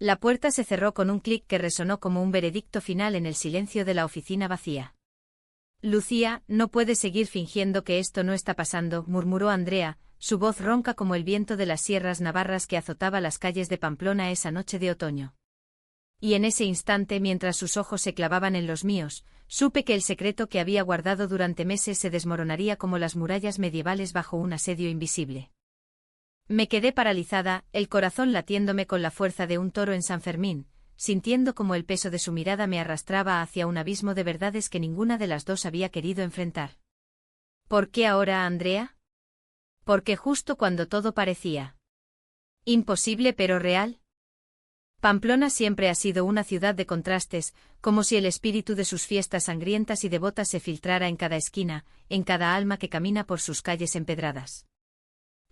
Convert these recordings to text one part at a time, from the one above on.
La puerta se cerró con un clic que resonó como un veredicto final en el silencio de la oficina vacía. Lucía, no puedes seguir fingiendo que esto no está pasando, murmuró Andrea, su voz ronca como el viento de las sierras navarras que azotaba las calles de Pamplona esa noche de otoño. Y en ese instante, mientras sus ojos se clavaban en los míos, supe que el secreto que había guardado durante meses se desmoronaría como las murallas medievales bajo un asedio invisible. Me quedé paralizada, el corazón latiéndome con la fuerza de un toro en San Fermín, sintiendo como el peso de su mirada me arrastraba hacia un abismo de verdades que ninguna de las dos había querido enfrentar. ¿Por qué ahora, Andrea? Porque justo cuando todo parecía imposible pero real. Pamplona siempre ha sido una ciudad de contrastes, como si el espíritu de sus fiestas sangrientas y devotas se filtrara en cada esquina, en cada alma que camina por sus calles empedradas.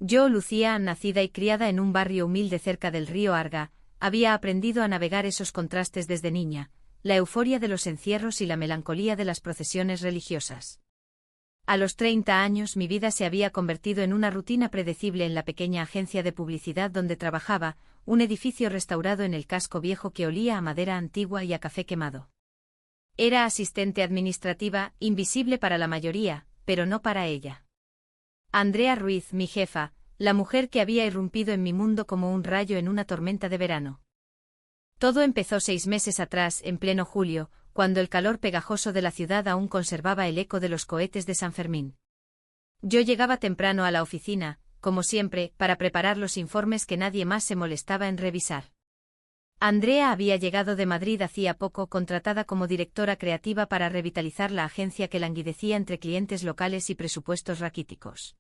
Yo, Lucía, nacida y criada en un barrio humilde cerca del río Arga, había aprendido a navegar esos contrastes desde niña, la euforia de los encierros y la melancolía de las procesiones religiosas. A los 30 años mi vida se había convertido en una rutina predecible en la pequeña agencia de publicidad donde trabajaba, un edificio restaurado en el casco viejo que olía a madera antigua y a café quemado. Era asistente administrativa, invisible para la mayoría, pero no para ella. Andrea Ruiz, mi jefa, la mujer que había irrumpido en mi mundo como un rayo en una tormenta de verano. Todo empezó 6 meses atrás, en pleno julio, cuando el calor pegajoso de la ciudad aún conservaba el eco de los cohetes de San Fermín. Yo llegaba temprano a la oficina, como siempre, para preparar los informes que nadie más se molestaba en revisar. Andrea había llegado de Madrid hacía poco, contratada como directora creativa para revitalizar la agencia que languidecía entre clientes locales y presupuestos raquíticos.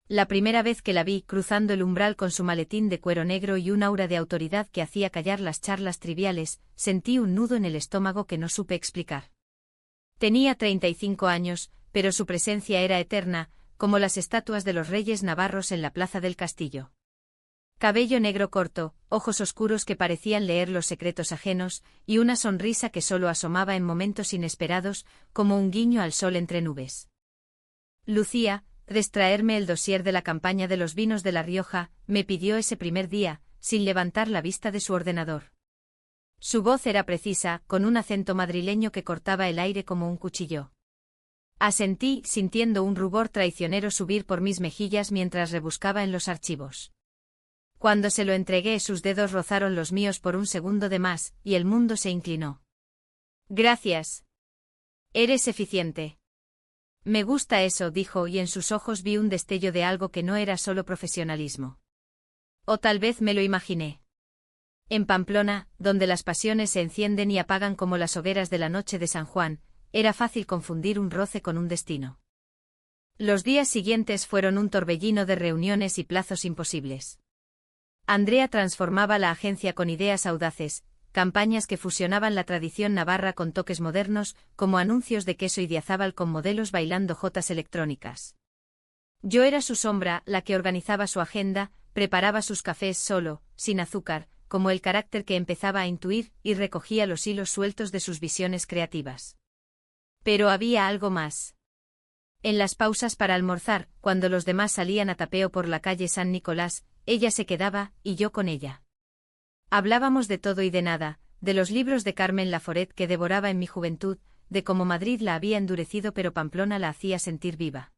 La primera vez que la vi cruzando el umbral con su maletín de cuero negro y un aura de autoridad que hacía callar las charlas triviales, sentí un nudo en el estómago que no supe explicar. Tenía 35 años, pero su presencia era eterna, como las estatuas de los reyes navarros en la plaza del castillo. Cabello negro corto, ojos oscuros que parecían leer los secretos ajenos, y una sonrisa que solo asomaba en momentos inesperados, como un guiño al sol entre nubes. Lucía, tras traerme el dossier de la campaña de los vinos de La Rioja, me pidió ese primer día, sin levantar la vista de su ordenador. Su voz era precisa, con un acento madrileño que cortaba el aire como un cuchillo. Asentí, sintiendo un rubor traicionero subir por mis mejillas mientras rebuscaba en los archivos. Cuando se lo entregué, sus dedos rozaron los míos por un segundo de más, y el mundo se inclinó. Gracias. Eres eficiente. Me gusta eso, dijo, y en sus ojos vi un destello de algo que no era solo profesionalismo. O tal vez me lo imaginé. En Pamplona, donde las pasiones se encienden y apagan como las hogueras de la noche de San Juan, era fácil confundir un roce con un destino. Los días siguientes fueron un torbellino de reuniones y plazos imposibles. Andrea transformaba la agencia con ideas audaces, campañas que fusionaban la tradición navarra con toques modernos, como anuncios de queso Idiazábal con modelos bailando jotas electrónicas. Yo era su sombra, la que organizaba su agenda, preparaba sus cafés solo, sin azúcar, como el carácter que empezaba a intuir, y recogía los hilos sueltos de sus visiones creativas. Pero había algo más. En las pausas para almorzar, cuando los demás salían a tapeo por la calle San Nicolás, ella se quedaba, y yo con ella. Hablábamos de todo y de nada, de los libros de Carmen Laforet que devoraba en mi juventud, de cómo Madrid la había endurecido pero Pamplona la hacía sentir viva.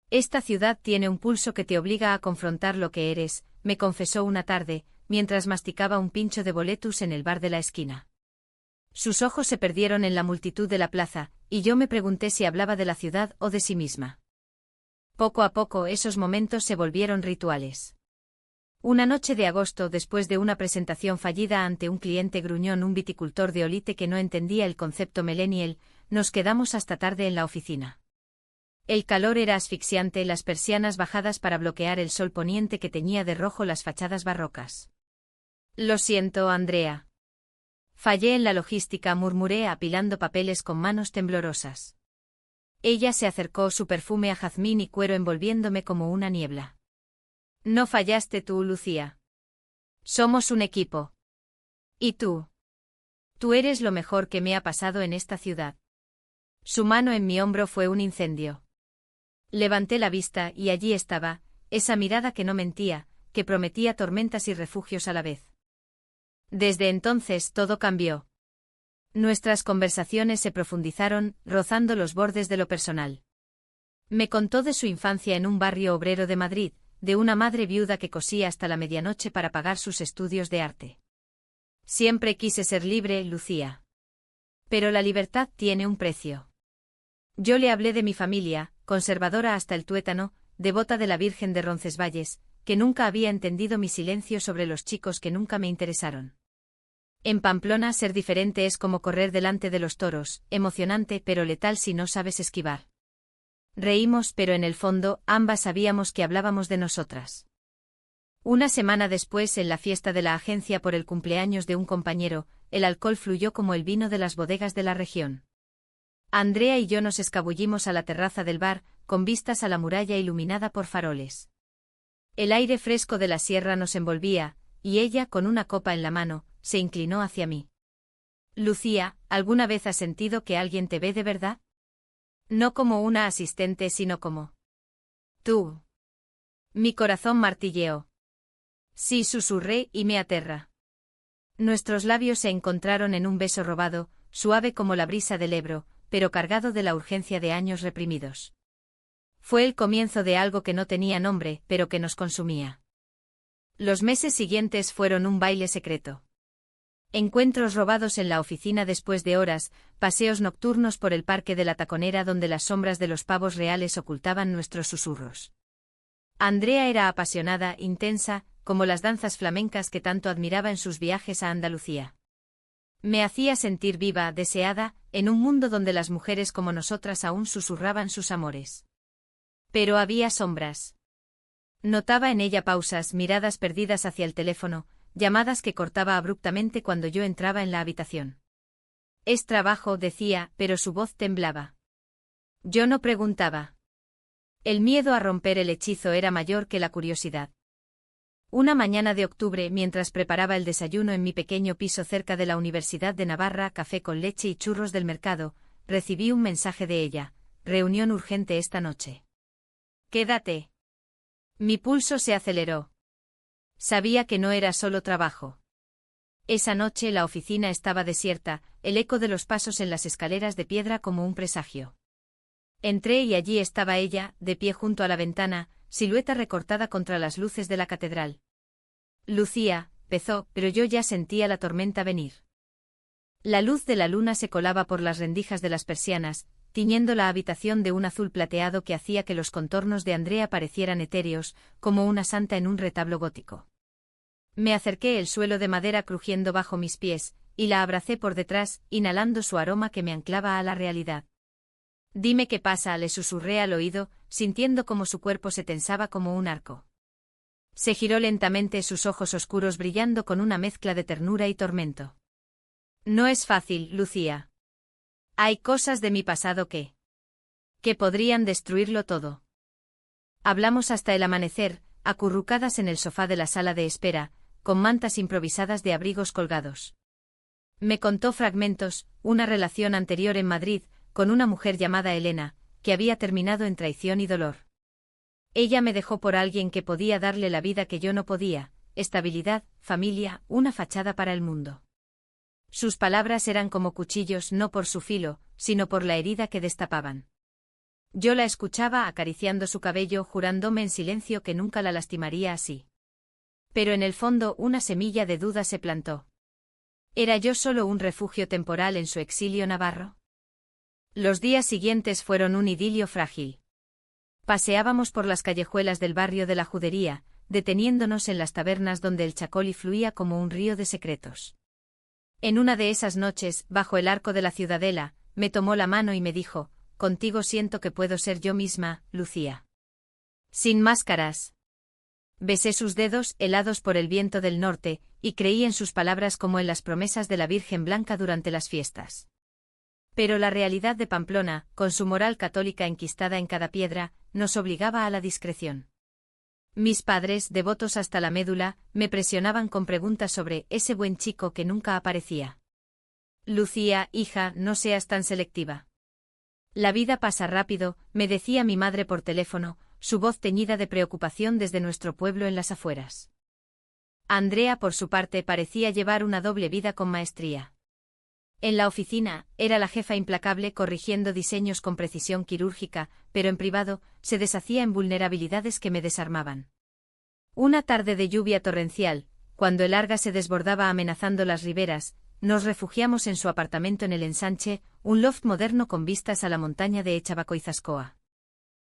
Esta ciudad tiene un pulso que te obliga a confrontar lo que eres, me confesó una tarde, mientras masticaba un pincho de boletus en el bar de la esquina. Sus ojos se perdieron en la multitud de la plaza, y yo me pregunté si hablaba de la ciudad o de sí misma. Poco a poco esos momentos se volvieron rituales. Una noche de agosto, después de una presentación fallida ante un cliente gruñón, un viticultor de Olite que no entendía el concepto millennial, nos quedamos hasta tarde en la oficina. El calor era asfixiante, las persianas bajadas para bloquear el sol poniente que teñía de rojo las fachadas barrocas. Lo siento, Andrea. Fallé en la logística, murmuré apilando papeles con manos temblorosas. Ella se acercó, su perfume a jazmín y cuero envolviéndome como una niebla. No fallaste tú, Lucía. Somos un equipo. ¿Y tú? Tú eres lo mejor que me ha pasado en esta ciudad. Su mano en mi hombro fue un incendio. Levanté la vista y allí estaba, esa mirada que no mentía, que prometía tormentas y refugios a la vez. Desde entonces todo cambió. Nuestras conversaciones se profundizaron, rozando los bordes de lo personal. Me contó de su infancia en un barrio obrero de Madrid, de una madre viuda que cosía hasta la medianoche para pagar sus estudios de arte. Siempre quise ser libre, Lucía. Pero la libertad tiene un precio. Yo le hablé de mi familia, conservadora hasta el tuétano, devota de la Virgen de Roncesvalles, que nunca había entendido mi silencio sobre los chicos que nunca me interesaron. En Pamplona ser diferente es como correr delante de los toros, emocionante pero letal si no sabes esquivar. Reímos, pero en el fondo, ambas sabíamos que hablábamos de nosotras. Una semana después, en la fiesta de la agencia por el cumpleaños de un compañero, el alcohol fluyó como el vino de las bodegas de la región. Andrea y yo nos escabullimos a la terraza del bar, con vistas a la muralla iluminada por faroles. El aire fresco de la sierra nos envolvía, y ella, con una copa en la mano, se inclinó hacia mí. Lucía, ¿alguna vez has sentido que alguien te ve de verdad? No como una asistente, sino como tú. Mi corazón martilleó. Sí, susurré y me aterra. Nuestros labios se encontraron en un beso robado, suave como la brisa del Ebro, pero cargado de la urgencia de años reprimidos. Fue el comienzo de algo que no tenía nombre, pero que nos consumía. Los meses siguientes fueron un baile secreto. Encuentros robados en la oficina después de horas, paseos nocturnos por el parque de la Taconera donde las sombras de los pavos reales ocultaban nuestros susurros. Andrea era apasionada, intensa, como las danzas flamencas que tanto admiraba en sus viajes a Andalucía. Me hacía sentir viva, deseada, en un mundo donde las mujeres como nosotras aún susurraban sus amores. Pero había sombras. Notaba en ella pausas, miradas perdidas hacia el teléfono, llamadas que cortaba abruptamente cuando yo entraba en la habitación. Es trabajo, decía, pero su voz temblaba. Yo no preguntaba. El miedo a romper el hechizo era mayor que la curiosidad. Una mañana de octubre, mientras preparaba el desayuno en mi pequeño piso cerca de la Universidad de Navarra, café con leche y churros del mercado, recibí un mensaje de ella: reunión urgente esta noche. Quédate. Mi pulso se aceleró. Sabía que no era solo trabajo. Esa noche la oficina estaba desierta, el eco de los pasos en las escaleras de piedra como un presagio. Entré y allí estaba ella, de pie junto a la ventana, silueta recortada contra las luces de la catedral. Lucía, empezó, pero yo ya sentía la tormenta venir. La luz de la luna se colaba por las rendijas de las persianas, tiñendo la habitación de un azul plateado que hacía que los contornos de Andrea parecieran etéreos, como una santa en un retablo gótico. Me acerqué, el suelo de madera crujiendo bajo mis pies, y la abracé por detrás, inhalando su aroma que me anclaba a la realidad. Dime qué pasa, le susurré al oído, sintiendo como su cuerpo se tensaba como un arco. Se giró lentamente, sus ojos oscuros brillando con una mezcla de ternura y tormento. No es fácil, Lucía. Hay cosas de mi pasado que podrían destruirlo todo. Hablamos hasta el amanecer, acurrucadas en el sofá de la sala de espera, con mantas improvisadas de abrigos colgados. Me contó fragmentos, una relación anterior en Madrid, con una mujer llamada Elena, que había terminado en traición y dolor. Ella me dejó por alguien que podía darle la vida que yo no podía, estabilidad, familia, una fachada para el mundo. Sus palabras eran como cuchillos no por su filo, sino por la herida que destapaban. Yo la escuchaba acariciando su cabello, jurándome en silencio que nunca la lastimaría así. Pero en el fondo una semilla de duda se plantó. ¿Era yo solo un refugio temporal en su exilio navarro? Los días siguientes fueron un idilio frágil. Paseábamos por las callejuelas del barrio de la Judería, deteniéndonos en las tabernas donde el Chacoli fluía como un río de secretos. En una de esas noches, bajo el arco de la Ciudadela, me tomó la mano y me dijo: contigo siento que puedo ser yo misma, Lucía. Sin máscaras. Besé sus dedos, helados por el viento del norte, y creí en sus palabras como en las promesas de la Virgen Blanca durante las fiestas. Pero la realidad de Pamplona, con su moral católica enquistada en cada piedra, nos obligaba a la discreción. Mis padres, devotos hasta la médula, me presionaban con preguntas sobre ese buen chico que nunca aparecía. Lucía, hija, no seas tan selectiva. La vida pasa rápido, me decía mi madre por teléfono, su voz teñida de preocupación desde nuestro pueblo en las afueras. Andrea, por su parte, parecía llevar una doble vida con maestría. En la oficina, era la jefa implacable corrigiendo diseños con precisión quirúrgica, pero en privado, se deshacía en vulnerabilidades que me desarmaban. Una tarde de lluvia torrencial, cuando el Arga se desbordaba amenazando las riberas, nos refugiamos en su apartamento en el Ensanche, un loft moderno con vistas a la montaña de Echabacoitzascoa.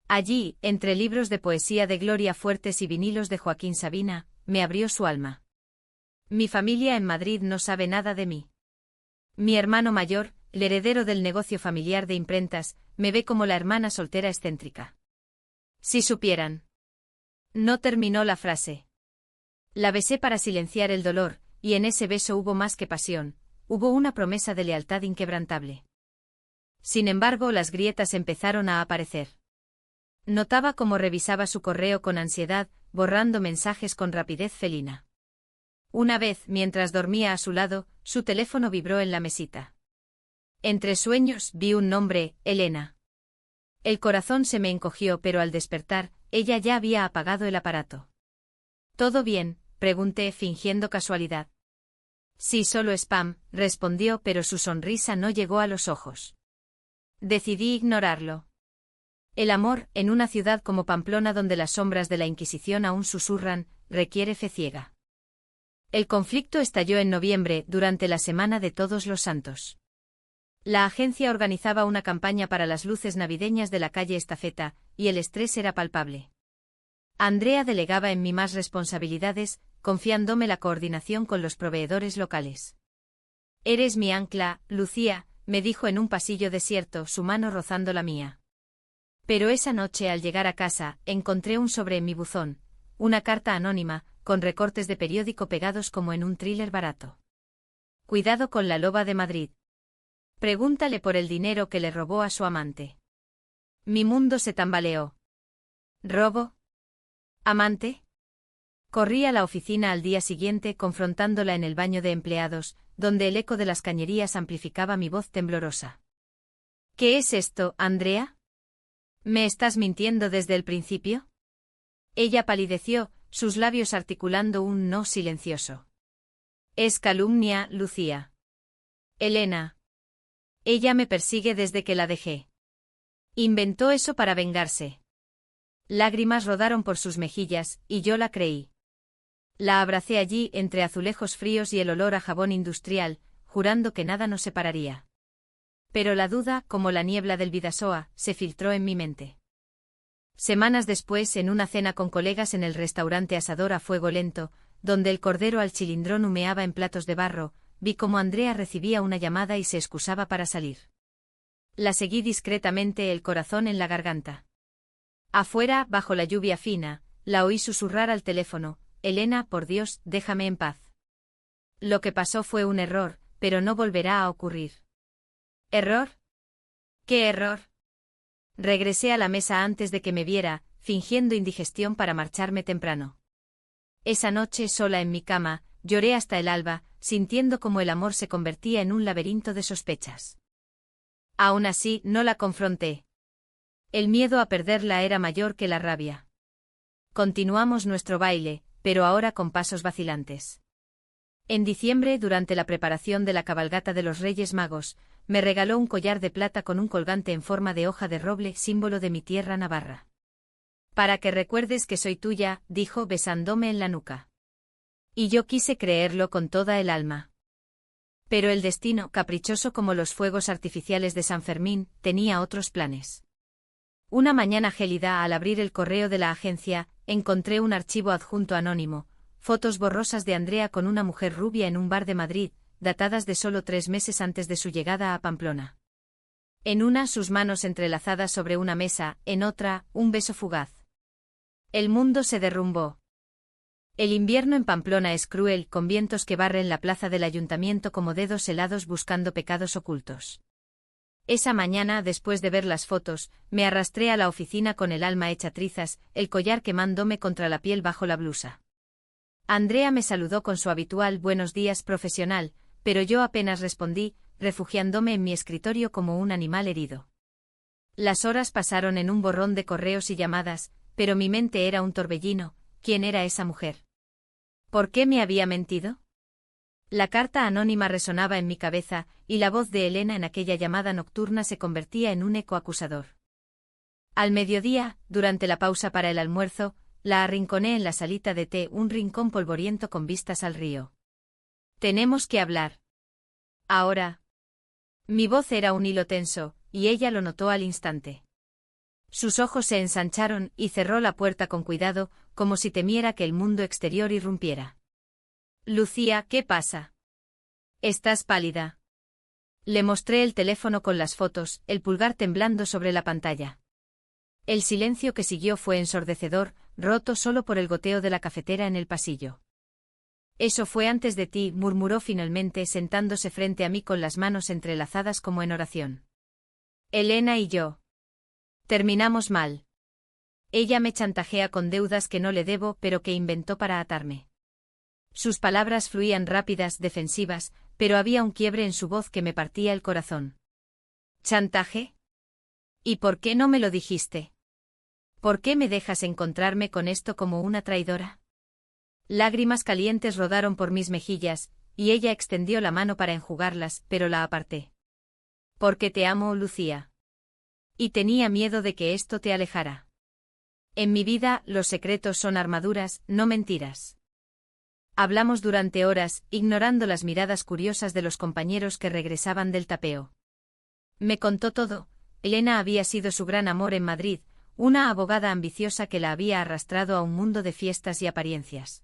Allí, entre libros de poesía de Gloria Fuertes y vinilos de Joaquín Sabina, me abrió su alma. Mi familia en Madrid no sabe nada de mí. Mi hermano mayor, el heredero del negocio familiar de imprentas, me ve como la hermana soltera excéntrica. Si supieran. No terminó la frase. La besé para silenciar el dolor, y en ese beso hubo más que pasión, hubo una promesa de lealtad inquebrantable. Sin embargo, las grietas empezaron a aparecer. Notaba cómo revisaba su correo con ansiedad, borrando mensajes con rapidez felina. Una vez, mientras dormía a su lado, su teléfono vibró en la mesita. Entre sueños, vi un nombre, Elena. El corazón se me encogió, pero al despertar, ella ya había apagado el aparato. ¿Todo bien?, pregunté fingiendo casualidad. Sí, solo spam, respondió, pero su sonrisa no llegó a los ojos. Decidí ignorarlo. El amor, en una ciudad como Pamplona donde las sombras de la Inquisición aún susurran, requiere fe ciega. El conflicto estalló en noviembre, durante la Semana de Todos los Santos. La agencia organizaba una campaña para las luces navideñas de la calle Estafeta, y el estrés era palpable. Andrea delegaba en mí más responsabilidades, confiándome la coordinación con los proveedores locales. «Eres mi ancla, Lucía», me dijo en un pasillo desierto, su mano rozando la mía. Pero esa noche, al llegar a casa, encontré un sobre en mi buzón, una carta anónima, con recortes de periódico pegados como en un thriller barato. «Cuidado con la loba de Madrid. Pregúntale por el dinero que le robó a su amante». Mi mundo se tambaleó. ¿Robo? ¿Amante? Corrí a la oficina al día siguiente confrontándola en el baño de empleados, donde el eco de las cañerías amplificaba mi voz temblorosa. ¿Qué es esto, Andrea? ¿Me estás mintiendo desde el principio? Ella palideció, sus labios articulando un no silencioso. Es calumnia, Lucía. Elena. Ella me persigue desde que la dejé. Inventó eso para vengarse. Lágrimas rodaron por sus mejillas, y yo la creí. La abracé allí entre azulejos fríos y el olor a jabón industrial, jurando que nada nos separaría. Pero la duda, como la niebla del Bidasoa, se filtró en mi mente. Semanas después, en una cena con colegas en el restaurante Asador a Fuego Lento, donde el cordero al chilindrón humeaba en platos de barro, vi cómo Andrea recibía una llamada y se excusaba para salir. La seguí discretamente, el corazón en la garganta. Afuera, bajo la lluvia fina, la oí susurrar al teléfono: «Elena, por Dios, déjame en paz. Lo que pasó fue un error, pero no volverá a ocurrir». ¿Error? ¿Qué error? Regresé a la mesa antes de que me viera, fingiendo indigestión para marcharme temprano. Esa noche, sola en mi cama, lloré hasta el alba, sintiendo cómo el amor se convertía en un laberinto de sospechas. Aún así, no la confronté. El miedo a perderla era mayor que la rabia. Continuamos nuestro baile, pero ahora con pasos vacilantes. En diciembre, durante la preparación de la cabalgata de los Reyes Magos, me regaló un collar de plata con un colgante en forma de hoja de roble, símbolo de mi tierra navarra. «Para que recuerdes que soy tuya», dijo besándome en la nuca. Y yo quise creerlo con toda el alma. Pero el destino, caprichoso como los fuegos artificiales de San Fermín, tenía otros planes. Una mañana gélida, al abrir el correo de la agencia, encontré un archivo adjunto anónimo, fotos borrosas de Andrea con una mujer rubia en un bar de Madrid, datadas de solo 3 meses antes de su llegada a Pamplona. En una, sus manos entrelazadas sobre una mesa, en otra, un beso fugaz. El mundo se derrumbó. El invierno en Pamplona es cruel, con vientos que barren la plaza del ayuntamiento como dedos helados buscando pecados ocultos. Esa mañana, después de ver las fotos, me arrastré a la oficina con el alma hecha trizas, el collar quemándome contra la piel bajo la blusa. Andrea me saludó con su habitual buenos días profesional, pero yo apenas respondí, refugiándome en mi escritorio como un animal herido. Las horas pasaron en un borrón de correos y llamadas, pero mi mente era un torbellino. ¿Quién era esa mujer? ¿Por qué me había mentido? La carta anónima resonaba en mi cabeza, y la voz de Elena en aquella llamada nocturna se convertía en un eco acusador. Al mediodía, durante la pausa para el almuerzo, la arrinconé en la salita de té, un rincón polvoriento con vistas al río. Tenemos que hablar. Ahora. Mi voz era un hilo tenso, y ella lo notó al instante. Sus ojos se ensancharon y cerró la puerta con cuidado, como si temiera que el mundo exterior irrumpiera. Lucía, ¿qué pasa? Estás pálida. Le mostré el teléfono con las fotos, el pulgar temblando sobre la pantalla. El silencio que siguió fue ensordecedor, roto solo por el goteo de la cafetera en el pasillo. Eso fue antes de ti, murmuró finalmente sentándose frente a mí con las manos entrelazadas como en oración. Elena y yo. Terminamos mal. Ella me chantajea con deudas que no le debo pero que inventó para atarme. Sus palabras fluían rápidas, defensivas, pero había un quiebre en su voz que me partía el corazón. ¿Chantaje? ¿Y por qué no me lo dijiste? ¿Por qué me dejas encontrarme con esto como una traidora? Lágrimas calientes rodaron por mis mejillas, y ella extendió la mano para enjugarlas, pero la aparté. Porque te amo, Lucía. Y tenía miedo de que esto te alejara. En mi vida, los secretos son armaduras, no mentiras. Hablamos durante horas, ignorando las miradas curiosas de los compañeros que regresaban del tapeo. Me contó todo. Elena había sido su gran amor en Madrid, una abogada ambiciosa que la había arrastrado a un mundo de fiestas y apariencias.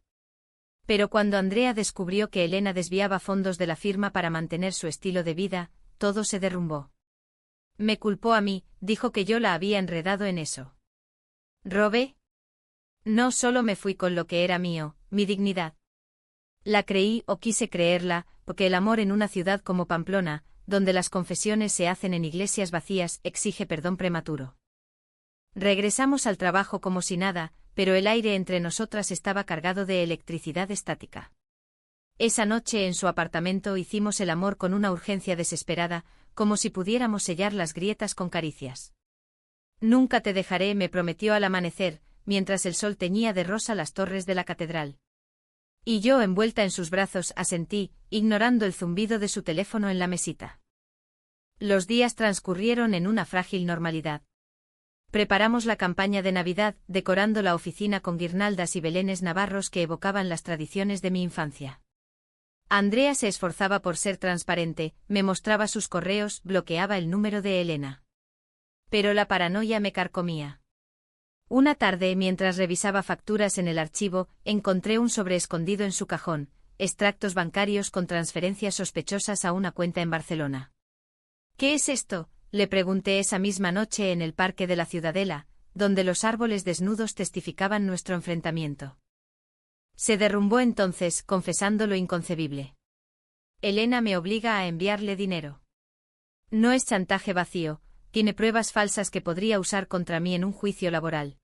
Pero cuando Andrea descubrió que Elena desviaba fondos de la firma para mantener su estilo de vida, todo se derrumbó. Me culpó a mí, dijo que yo la había enredado en eso. ¿Robé? No, solo me fui con lo que era mío, mi dignidad. La creí o quise creerla, porque el amor en una ciudad como Pamplona, donde las confesiones se hacen en iglesias vacías, exige perdón prematuro. Regresamos al trabajo como si nada, pero el aire entre nosotras estaba cargado de electricidad estática. Esa noche en su apartamento hicimos el amor con una urgencia desesperada, como si pudiéramos sellar las grietas con caricias. Nunca te dejaré, me prometió al amanecer, mientras el sol teñía de rosa las torres de la catedral. Y yo, envuelta en sus brazos, asentí, ignorando el zumbido de su teléfono en la mesita. Los días transcurrieron en una frágil normalidad. Preparamos la campaña de Navidad, decorando la oficina con guirnaldas y belenes navarros que evocaban las tradiciones de mi infancia. Andrea se esforzaba por ser transparente, me mostraba sus correos, bloqueaba el número de Elena. Pero la paranoia me carcomía. Una tarde, mientras revisaba facturas en el archivo, encontré un sobre escondido en su cajón, extractos bancarios con transferencias sospechosas a una cuenta en Barcelona. ¿Qué es esto?, le pregunté esa misma noche en el parque de la Ciudadela, donde los árboles desnudos testificaban nuestro enfrentamiento. Se derrumbó entonces, confesando lo inconcebible. Elena me obliga a enviarle dinero. No es chantaje vacío, tiene pruebas falsas que podría usar contra mí en un juicio laboral.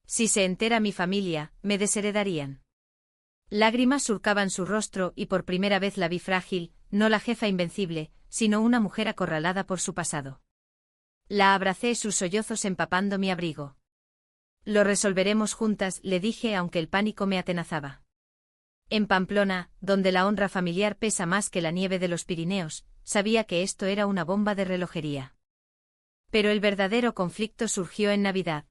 Si se entera mi familia, me desheredarían. Lágrimas surcaban su rostro y por primera vez la vi frágil, no la jefa invencible, sino una mujer acorralada por su pasado. La abracé, sus sollozos empapando mi abrigo. Lo resolveremos juntas, le dije, aunque el pánico me atenazaba. En Pamplona, donde la honra familiar pesa más que la nieve de los Pirineos, sabía que esto era una bomba de relojería. Pero el verdadero conflicto surgió en Navidad.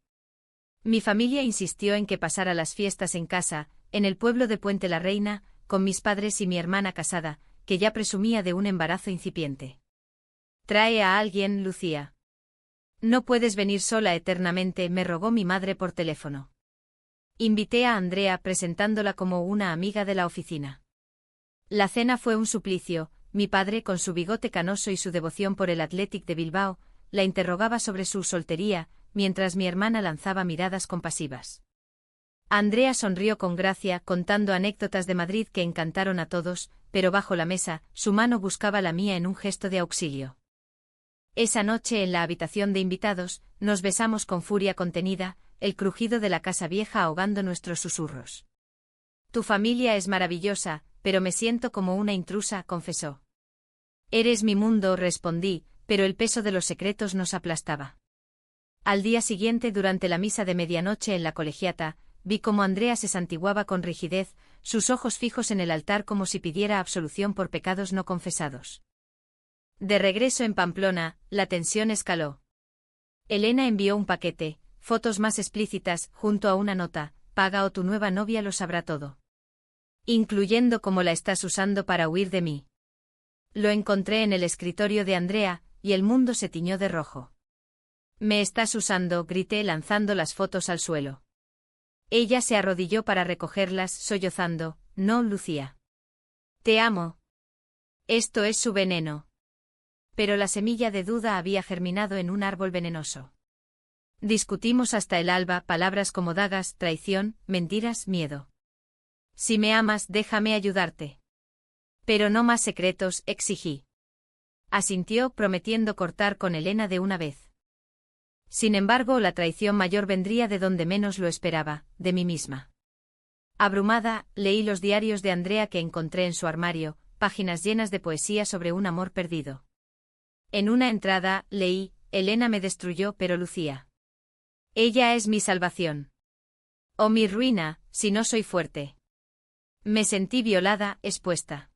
Mi familia insistió en que pasara las fiestas en casa, en el pueblo de Puente la Reina, con mis padres y mi hermana casada, que ya presumía de un embarazo incipiente. Trae a alguien, Lucía. No puedes venir sola eternamente, me rogó mi madre por teléfono. Invité a Andrea presentándola como una amiga de la oficina. La cena fue un suplicio, mi padre con su bigote canoso y su devoción por el Athletic de Bilbao, la interrogaba sobre su soltería, mientras mi hermana lanzaba miradas compasivas. Andrea sonrió con gracia, contando anécdotas de Madrid que encantaron a todos, pero bajo la mesa, su mano buscaba la mía en un gesto de auxilio. Esa noche en la habitación de invitados, nos besamos con furia contenida, el crujido de la casa vieja ahogando nuestros susurros. Tu familia es maravillosa, pero me siento como una intrusa, confesó. Eres mi mundo, respondí, pero el peso de los secretos nos aplastaba. Al día siguiente, durante la misa de medianoche en la colegiata, vi cómo Andrea se santiguaba con rigidez, sus ojos fijos en el altar como si pidiera absolución por pecados no confesados. De regreso en Pamplona, la tensión escaló. Elena envió un paquete, fotos más explícitas, junto a una nota: paga o tu nueva novia lo sabrá todo. Incluyendo cómo la estás usando para huir de mí. Lo encontré en el escritorio de Andrea, y el mundo se tiñó de rojo. Me estás usando, grité lanzando las fotos al suelo. Ella se arrodilló para recogerlas, sollozando: no, Lucía. Te amo. Esto es su veneno. Pero la semilla de duda había germinado en un árbol venenoso. Discutimos hasta el alba, palabras como dagas, traición, mentiras, miedo. Si me amas, déjame ayudarte. Pero no más secretos, exigí. Asintió, prometiendo cortar con Elena de una vez. Sin embargo, la traición mayor vendría de donde menos lo esperaba, de mí misma. Abrumada, leí los diarios de Andrea que encontré en su armario, páginas llenas de poesía sobre un amor perdido. En una entrada, leí: Elena me destruyó, pero Lucía. Ella es mi salvación. O mi ruina, si no soy fuerte. Me sentí violada, expuesta.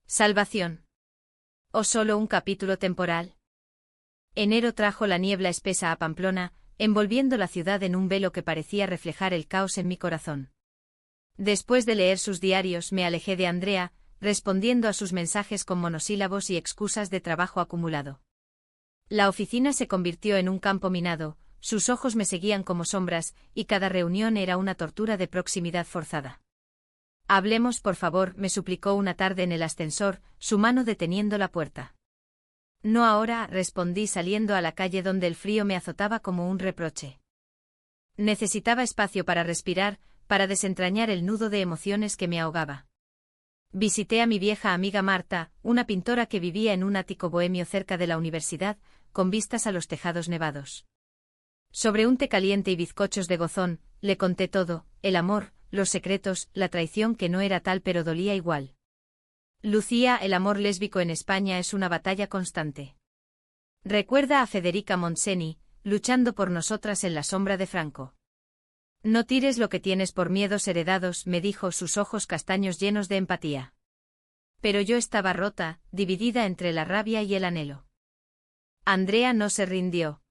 ¿Salvación? ¿O solo un capítulo temporal? Enero trajo la niebla espesa a Pamplona, envolviendo la ciudad en un velo que parecía reflejar el caos en mi corazón. Después de leer sus diarios me alejé de Andrea, respondiendo a sus mensajes con monosílabos y excusas de trabajo acumulado. La oficina se convirtió en un campo minado, sus ojos me seguían como sombras, y cada reunión era una tortura de proximidad forzada. Hablemos, por favor, me suplicó una tarde en el ascensor, su mano deteniendo la puerta. No ahora, respondí saliendo a la calle donde el frío me azotaba como un reproche. Necesitaba espacio para respirar, para desentrañar el nudo de emociones que me ahogaba. Visité a mi vieja amiga Marta, una pintora que vivía en un ático bohemio cerca de la universidad, con vistas a los tejados nevados. Sobre un té caliente y bizcochos de gozón, le conté todo: el amor, los secretos, la traición que no era tal pero dolía igual. Lucía, el amor lésbico en España es una batalla constante. Recuerda a Federica Montseny, luchando por nosotras en la sombra de Franco. No tires lo que tienes por miedos heredados, me dijo, sus ojos castaños llenos de empatía. Pero yo estaba rota, dividida entre la rabia y el anhelo. Andrea no se rindió.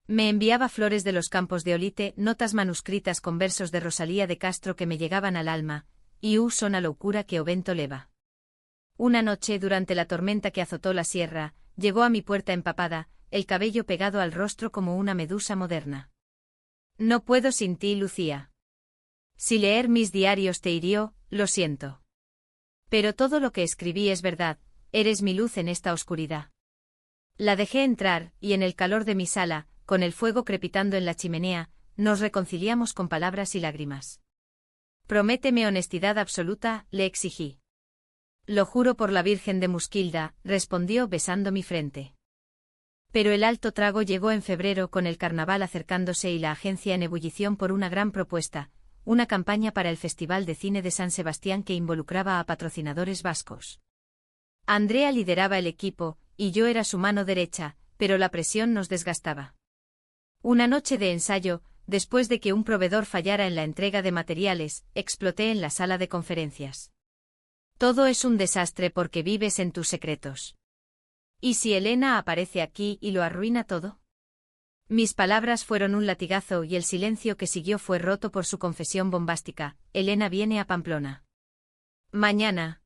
Me enviaba flores de los campos de Olite, notas manuscritas con versos de Rosalía de Castro que me llegaban al alma: «Iu son a loucura que o vento leva». Una noche, durante la tormenta que azotó la sierra, llegó a mi puerta empapada, el cabello pegado al rostro como una medusa moderna. No puedo sin ti, Lucía. Si leer mis diarios te hirió, lo siento. Pero todo lo que escribí es verdad, eres mi luz en esta oscuridad. La dejé entrar, y en el calor de mi sala, con el fuego crepitando en la chimenea, nos reconciliamos con palabras y lágrimas. Prométeme honestidad absoluta, le exigí. Lo juro por la Virgen de Musquilda, respondió besando mi frente. Pero el alto trago llegó en febrero, con el carnaval acercándose y la agencia en ebullición por una gran propuesta, una campaña para el Festival de Cine de San Sebastián que involucraba a patrocinadores vascos. Andrea lideraba el equipo, y yo era su mano derecha, pero la presión nos desgastaba. Una noche de ensayo, después de que un proveedor fallara en la entrega de materiales, exploté en la sala de conferencias. Todo es un desastre porque vives en tus secretos. ¿Y si Elena aparece aquí y lo arruina todo? Mis palabras fueron un latigazo y el silencio que siguió fue roto por su confesión bombástica: Elena viene a Pamplona. Mañana.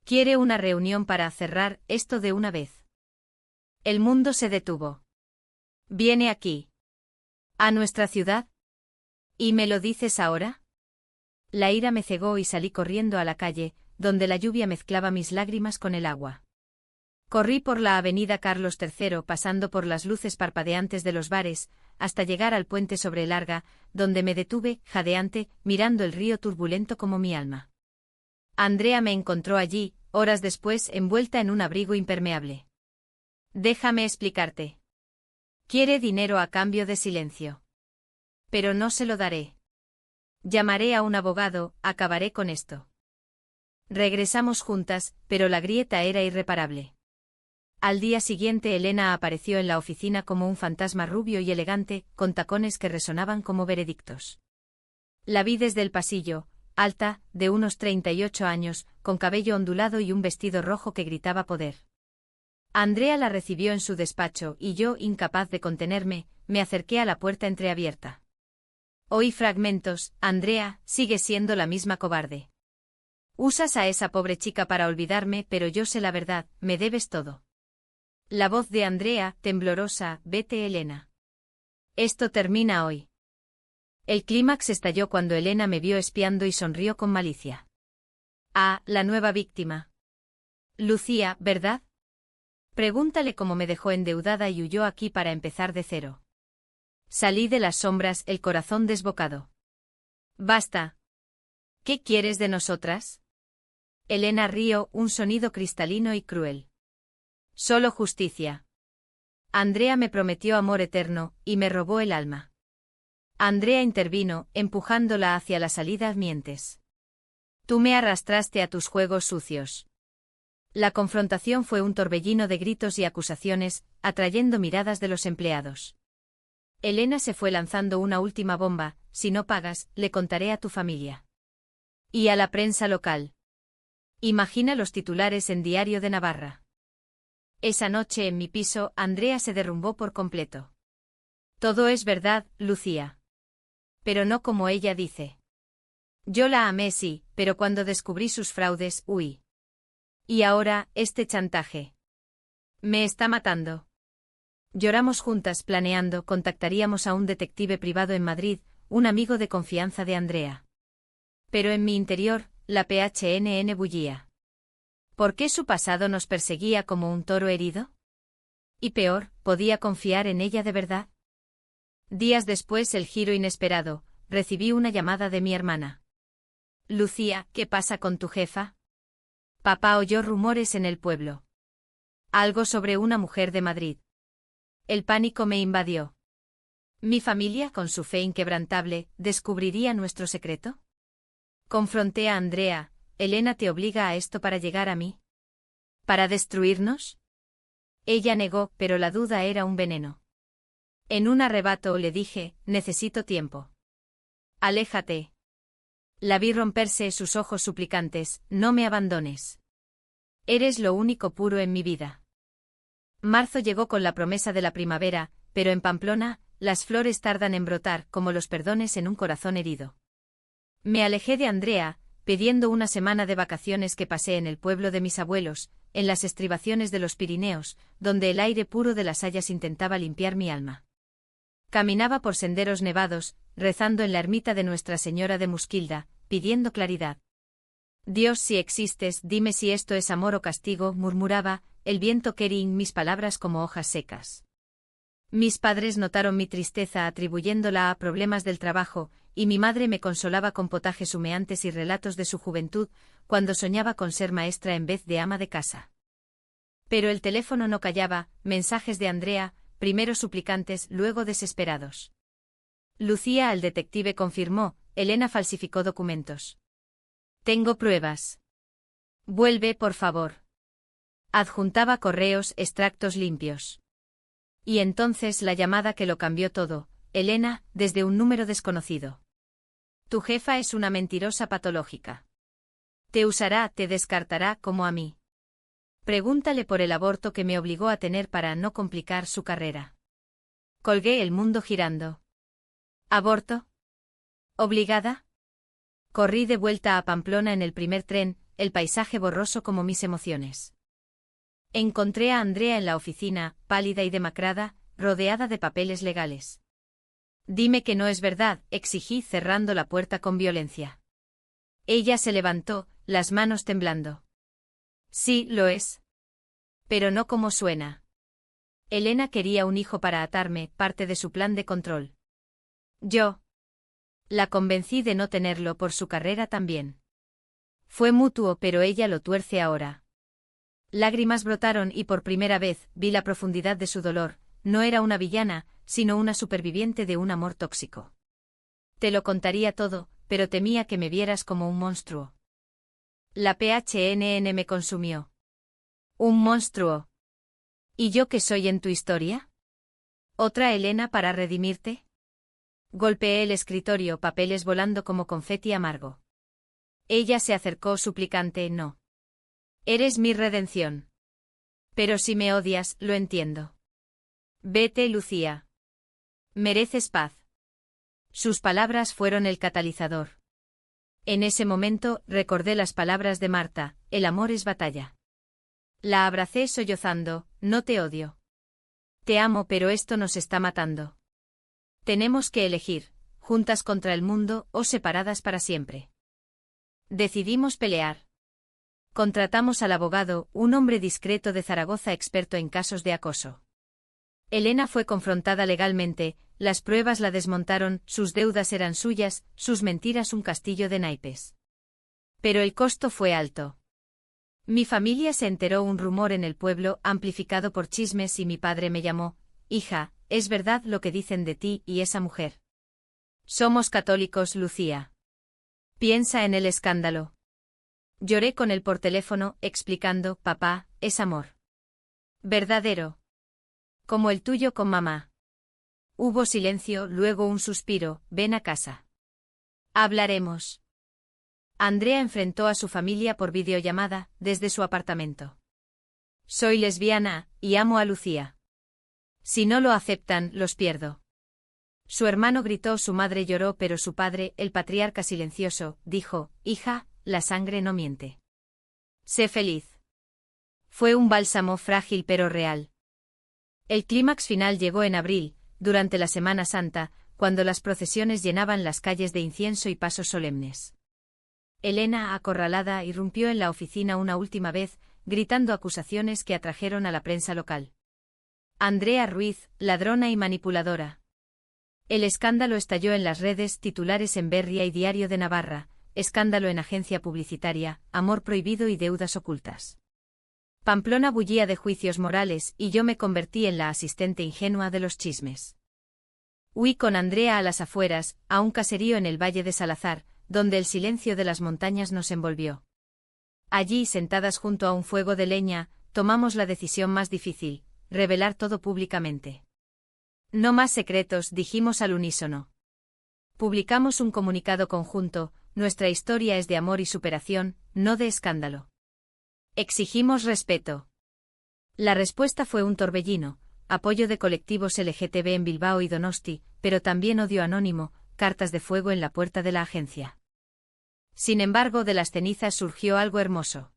Quiere una reunión para cerrar esto de una vez. El mundo se detuvo. Viene aquí. ¿A nuestra ciudad? ¿Y me lo dices ahora? La ira me cegó y salí corriendo a la calle, donde la lluvia mezclaba mis lágrimas con el agua. Corrí por la avenida Carlos III pasando por las luces parpadeantes de los bares, hasta llegar al puente sobre el Arga, donde me detuve, jadeante, mirando el río turbulento como mi alma. Andrea me encontró allí, horas después, envuelta en un abrigo impermeable. Déjame explicarte. Quiere dinero a cambio de silencio. Pero no se lo daré. Llamaré a un abogado, acabaré con esto. Regresamos juntas, pero la grieta era irreparable. Al día siguiente Elena apareció en la oficina como un fantasma rubio y elegante, con tacones que resonaban como veredictos. La vi desde el pasillo, alta, de unos 38 años, con cabello ondulado y un vestido rojo que gritaba poder. Andrea la recibió en su despacho y yo, incapaz de contenerme, me acerqué a la puerta entreabierta. Oí fragmentos: Andrea, sigues siendo la misma cobarde. Usas a esa pobre chica para olvidarme, pero yo sé la verdad, me debes todo. La voz de Andrea, temblorosa: vete, Elena. Esto termina hoy. El clímax estalló cuando Elena me vio espiando y sonrió con malicia. Ah, la nueva víctima. Lucía, ¿verdad? Pregúntale cómo me dejó endeudada y huyó aquí para empezar de cero. Salí de las sombras, el corazón desbocado. Basta. ¿Qué quieres de nosotras? Elena rió, un sonido cristalino y cruel. Solo justicia. Andrea me prometió amor eterno, y me robó el alma. Andrea intervino, empujándola hacia la salida. Mientes. Tú me arrastraste a tus juegos sucios. La confrontación fue un torbellino de gritos y acusaciones, atrayendo miradas de los empleados. Elena se fue lanzando una última bomba: si no pagas, le contaré a tu familia. Y a la prensa local. Imagina los titulares en Diario de Navarra. Esa noche en mi piso, Andrea se derrumbó por completo. Todo es verdad, Lucía. Pero no como ella dice. Yo la amé, sí, pero cuando descubrí sus fraudes, huí. Y ahora, este chantaje. Me está matando. Lloramos juntas planeando: contactaríamos a un detective privado en Madrid, un amigo de confianza de Andrea. Pero en mi interior, la PHNN bullía. ¿Por qué su pasado nos perseguía como un toro herido? Y peor, ¿podía confiar en ella de verdad? Días después, el giro inesperado: recibí una llamada de mi hermana. Lucía, ¿qué pasa con tu jefa? Papá oyó rumores en el pueblo. Algo sobre una mujer de Madrid. El pánico me invadió. ¿Mi familia, con su fe inquebrantable, descubriría nuestro secreto? Confronté a Andrea: ¿Elena te obliga a esto para llegar a mí? ¿Para destruirnos? Ella negó, pero la duda era un veneno. En un arrebato le dije: necesito tiempo. Aléjate. La vi romperse, sus ojos suplicantes: no me abandones. Eres lo único puro en mi vida. Marzo llegó con la promesa de la primavera, pero en Pamplona, las flores tardan en brotar, como los perdones en un corazón herido. Me alejé de Andrea, pidiendo una semana de vacaciones que pasé en el pueblo de mis abuelos, en las estribaciones de los Pirineos, donde el aire puro de las hayas intentaba limpiar mi alma. Caminaba por senderos nevados, rezando en la ermita de Nuestra Señora de Musquilda, pidiendo claridad. Dios, si existes, dime si esto es amor o castigo, murmuraba, el viento quería mis palabras como hojas secas. Mis padres notaron mi tristeza atribuyéndola a problemas del trabajo, y mi madre me consolaba con potajes humeantes y relatos de su juventud, cuando soñaba con ser maestra en vez de ama de casa. Pero el teléfono no callaba: mensajes de Andrea, primero suplicantes, luego desesperados. Lucía, el detective confirmó: Elena falsificó documentos. Tengo pruebas. Vuelve, por favor. Adjuntaba correos, extractos limpios. Y entonces la llamada que lo cambió todo: Elena, desde un número desconocido. Tu jefa es una mentirosa patológica. Te usará, te descartará como a mí. Pregúntale por el aborto que me obligó a tener para no complicar su carrera. Colgué, el mundo girando. ¿Aborto? ¿Obligada? Corrí de vuelta a Pamplona en el primer tren, el paisaje borroso como mis emociones. Encontré a Andrea en la oficina, pálida y demacrada, rodeada de papeles legales. Dime que no es verdad, exigí, cerrando la puerta con violencia. Ella se levantó, las manos temblando. Sí, lo es. Pero no como suena. Elena quería un hijo para atarme, parte de su plan de control. Yo la convencí de no tenerlo por su carrera también. Fue mutuo, pero ella lo tuerce ahora. Lágrimas brotaron y por primera vez vi la profundidad de su dolor. No era una villana, sino una superviviente de un amor tóxico. Te lo contaría todo, pero temía que me vieras como un monstruo. La PHNN me consumió. ¿Un monstruo? ¿Y yo qué soy en tu historia? ¿Otra Elena para redimirte? Golpeé el escritorio, papeles volando como confeti amargo. Ella se acercó suplicante, no. Eres mi redención. Pero si me odias, lo entiendo. Vete, Lucía. Mereces paz. Sus palabras fueron el catalizador. En ese momento, recordé las palabras de Marta, el amor es batalla. La abracé sollozando, no te odio. Te amo, pero esto nos está matando. Tenemos que elegir, juntas contra el mundo o separadas para siempre. Decidimos pelear. Contratamos al abogado, un hombre discreto de Zaragoza experto en casos de acoso. Elena fue confrontada legalmente, las pruebas la desmontaron, sus deudas eran suyas, sus mentiras un castillo de naipes. Pero el costo fue alto. Mi familia se enteró un rumor en el pueblo amplificado por chismes y mi padre me llamó, hija, es verdad lo que dicen de ti y esa mujer. Somos católicos, Lucía. Piensa en el escándalo. Lloré con él por teléfono, explicando, papá, es amor. Verdadero. Como el tuyo con mamá. Hubo silencio, luego un suspiro, ven a casa. Hablaremos. Andrea enfrentó a su familia por videollamada, desde su apartamento. Soy lesbiana, y amo a Lucía. Si no lo aceptan, los pierdo. Su hermano gritó, su madre lloró, pero su padre, el patriarca silencioso, dijo, hija, la sangre no miente. Sé feliz. Fue un bálsamo frágil pero real. El clímax final llegó en abril, durante la Semana Santa, cuando las procesiones llenaban las calles de incienso y pasos solemnes. Elena, acorralada, irrumpió en la oficina una última vez, gritando acusaciones que atrajeron a la prensa local. Andrea Ruiz, ladrona y manipuladora. El escándalo estalló en las redes, titulares en Berria y Diario de Navarra, escándalo en agencia publicitaria, amor prohibido y deudas ocultas. Pamplona bullía de juicios morales y yo me convertí en la asistente ingenua de los chismes. Huí con Andrea a las afueras, a un caserío en el Valle de Salazar, donde el silencio de las montañas nos envolvió. Allí, sentadas junto a un fuego de leña, tomamos la decisión más difícil, revelar todo públicamente. No más secretos, dijimos al unísono. Publicamos un comunicado conjunto, nuestra historia es de amor y superación, no de escándalo. Exigimos respeto. La respuesta fue un torbellino, apoyo de colectivos LGTB en Bilbao y Donosti, pero también odio anónimo, cartas de fuego en la puerta de la agencia. Sin embargo, de las cenizas surgió algo hermoso.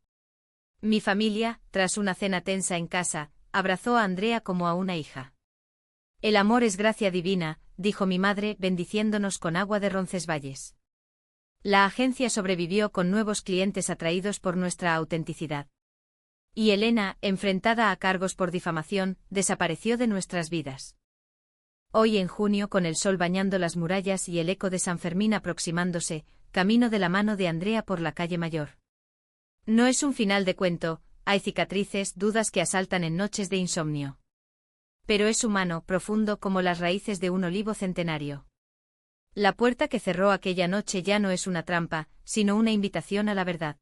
Mi familia, tras una cena tensa en casa, abrazó a Andrea como a una hija. El amor es gracia divina, dijo mi madre, bendiciéndonos con agua de Roncesvalles. La agencia sobrevivió con nuevos clientes atraídos por nuestra autenticidad. Y Elena, enfrentada a cargos por difamación, desapareció de nuestras vidas. Hoy en junio, con el sol bañando las murallas y el eco de San Fermín aproximándose, camino de la mano de Andrea por la calle Mayor. No es un final de cuento, hay cicatrices, dudas que asaltan en noches de insomnio. Pero es humano, profundo como las raíces de un olivo centenario. La puerta que cerró aquella noche ya no es una trampa, sino una invitación a la verdad.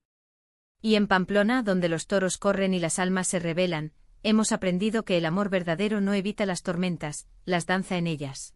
Y en Pamplona, donde los toros corren y las almas se revelan, hemos aprendido que el amor verdadero no evita las tormentas, las danza en ellas.